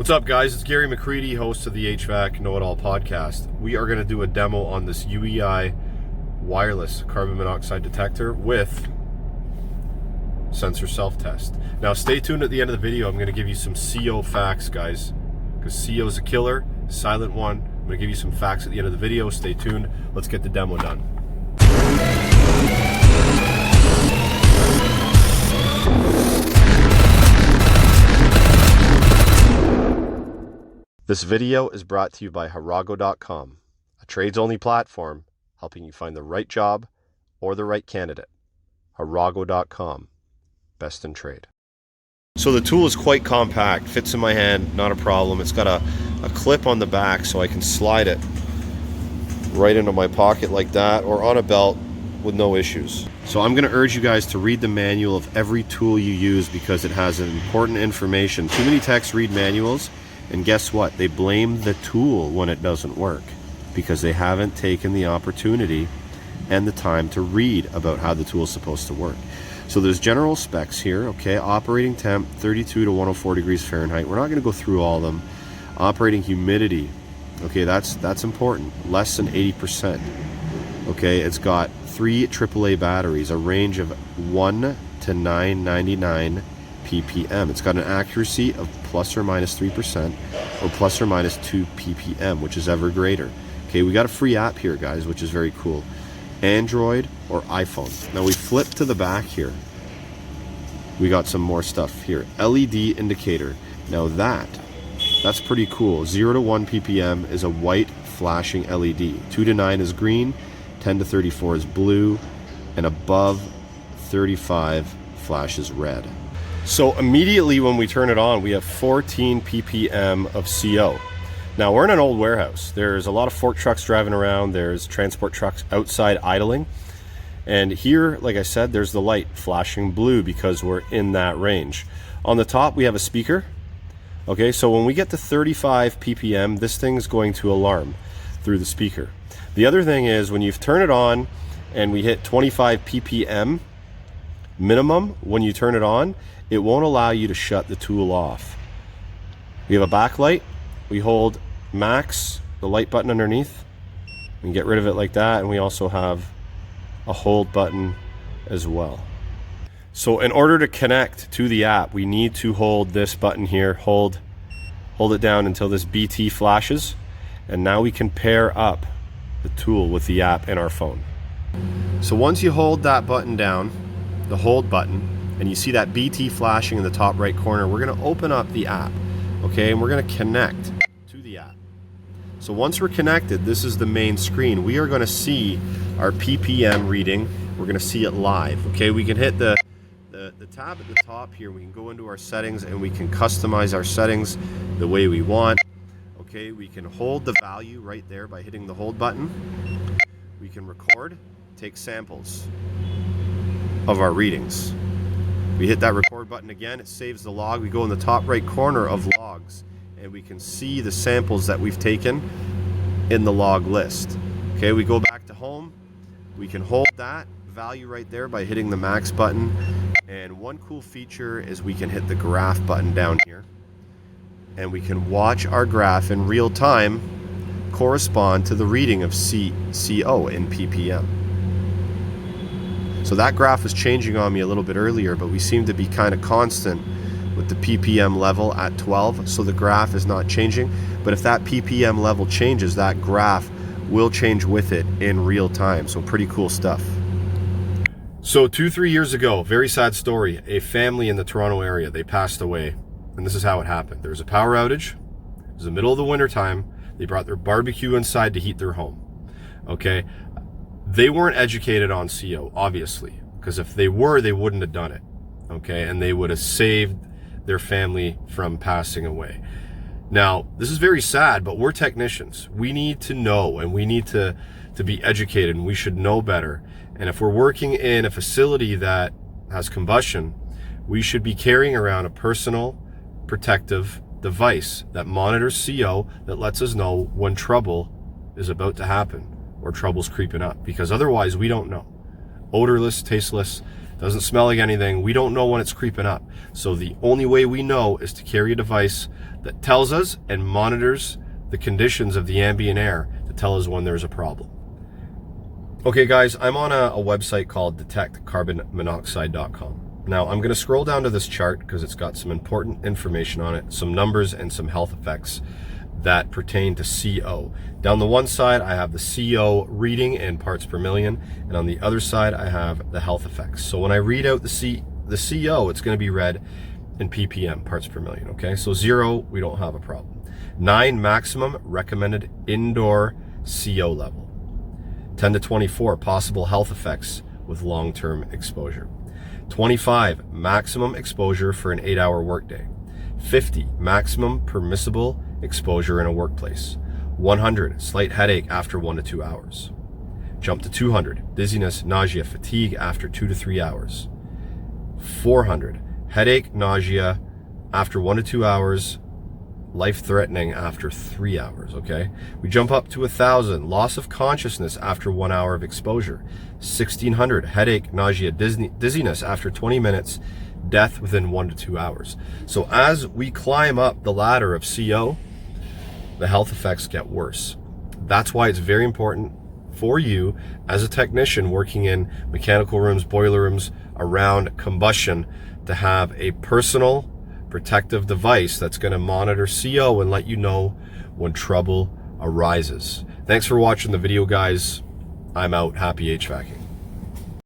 What's up, guys? It's Gary McCready, host of the HVAC Know-It-All podcast. We are going to do a demo on this UEI wireless carbon monoxide detector with sensor self-test. Now, stay tuned at the end of the video. I'm going to give you some CO facts, guys, because CO is a killer, silent one. I'm going to give you some facts at the end of the video. Stay tuned. Let's get the demo done. This video is brought to you by Harago.com, a trades-only platform helping you find the right job or the right candidate. Harago.com, best in trade. So the tool is quite compact, fits in my hand, not a problem. It's got a clip on the back so I can slide it right into my pocket like that or on a belt with no issues. So I'm going to urge you guys to read the manual of every tool you use because it has important information. Too many techs read manuals, and guess what? They blame the tool when it doesn't work because they haven't taken the opportunity and the time to read about how the tool is supposed to work. So there's general specs here, okay? Operating temp, 32 to 104 degrees Fahrenheit. We're not going to go through all of them. Operating humidity, okay, that's important. Less than 80%. Okay, it's got 3 AAA batteries, a range of 1 to 999 ppm. It's got an accuracy of plus or minus 3% or plus or minus 2 ppm, which is ever greater. Okay, we got a free app here, guys, which is very cool. Android or iPhone. Now we flip to the back here. We got some more stuff here. LED indicator. Now that's pretty cool. 0 to 1 ppm is a white flashing LED. 2 to 9 is green. 10 to 34 is blue. And above 35 flashes red. So immediately when we turn it on, we have 14 ppm of CO. Now we're in an old warehouse. There's a lot of fork trucks driving around. There's transport trucks outside idling. And here, like I said, there's the light flashing blue because we're in that range. On the top, we have a speaker. Okay, so when we get to 35 ppm, this thing's going to alarm through the speaker. The other thing is when you turn it on and we hit 25 ppm minimum, when you turn it on, it won't allow you to shut the tool off. We have a backlight. We hold max, the light button underneath, and get rid of it like that. And we also have a hold button as well. So in order to connect to the app, we need to hold this button here, hold it down until this BT flashes. And now we can pair up the tool with the app in our phone. So once you hold that button down, the hold button, and you see that BT flashing in the top right corner, we're going to open up the app, okay, and we're going to connect to the app. So once we're connected, this is the main screen. We are going to see our ppm reading. We're going to see it live, okay? We can hit the tab at the top here. We can go into our settings and we can customize our settings the way we want. Okay, we can hold the value right there by hitting the hold button. We can record, take samples of our readings. We hit that record button again, it saves the log. We go in the top right corner of logs and we can see the samples that we've taken in the log list. Okay, we go back to home. We can hold that value right there by hitting the max button. And one cool feature is we can hit the graph button down here and we can watch our graph in real time correspond to the reading of CO in ppm. So that graph was changing on me a little bit earlier, but we seem to be kind of constant with the ppm level at 12, so the graph is not changing. But if that ppm level changes, that graph will change with it in real time. So pretty cool stuff. So 2-3 years ago, very sad story, a family in the Toronto area, they passed away. And this is how it happened. There was a power outage. It was the middle of the winter time. They brought their barbecue inside to heat their home. Okay. They weren't educated on CO, obviously, because if they were, they wouldn't have done it, okay? And they would have saved their family from passing away. Now, this is very sad, but we're technicians. We need to know, and we need to be educated, and we should know better. And if we're working in a facility that has combustion, we should be carrying around a personal protective device that monitors CO, that lets us know when trouble is about to happen or trouble's creeping up, because otherwise we don't know. Odorless, tasteless, Doesn't smell like anything. We don't know when it's creeping up. So the only way we know is to carry a device that tells us and monitors the conditions of the ambient air to tell us when there's a problem. Okay guys, I'm on a website called detectcarbonmonoxide.com. Now I'm going to scroll down to this chart because it's got some important information on it, some numbers and some health effects that pertain to CO. Down the one side I have the CO reading in parts per million, and on the other side I have the health effects. So when I read out the CO, it's going to be read in ppm, parts per million. Okay, so 0, we don't have a problem. 9, maximum recommended indoor CO level. 10 to 24, possible health effects with long-term exposure. 25, maximum exposure for an 8-hour workday. 50, maximum permissible exposure in a workplace. 100, slight headache after 1 to 2 hours. Jump to 200, dizziness, nausea, fatigue after 2 to 3 hours. 400, headache, nausea after 1 to 2 hours, life-threatening after 3 hours, okay? We jump up to 1,000, loss of consciousness after 1 hour of exposure. 1,600, headache, nausea, dizziness after 20 minutes, death within 1 to 2 hours. So as we climb up the ladder of CO, the health effects get worse. That's why it's very important for you as a technician working in mechanical rooms, boiler rooms, around combustion, to have a personal protective device that's going to monitor CO and let you know when trouble arises. Thanks for watching the video, guys. I'm out. Happy HVACing.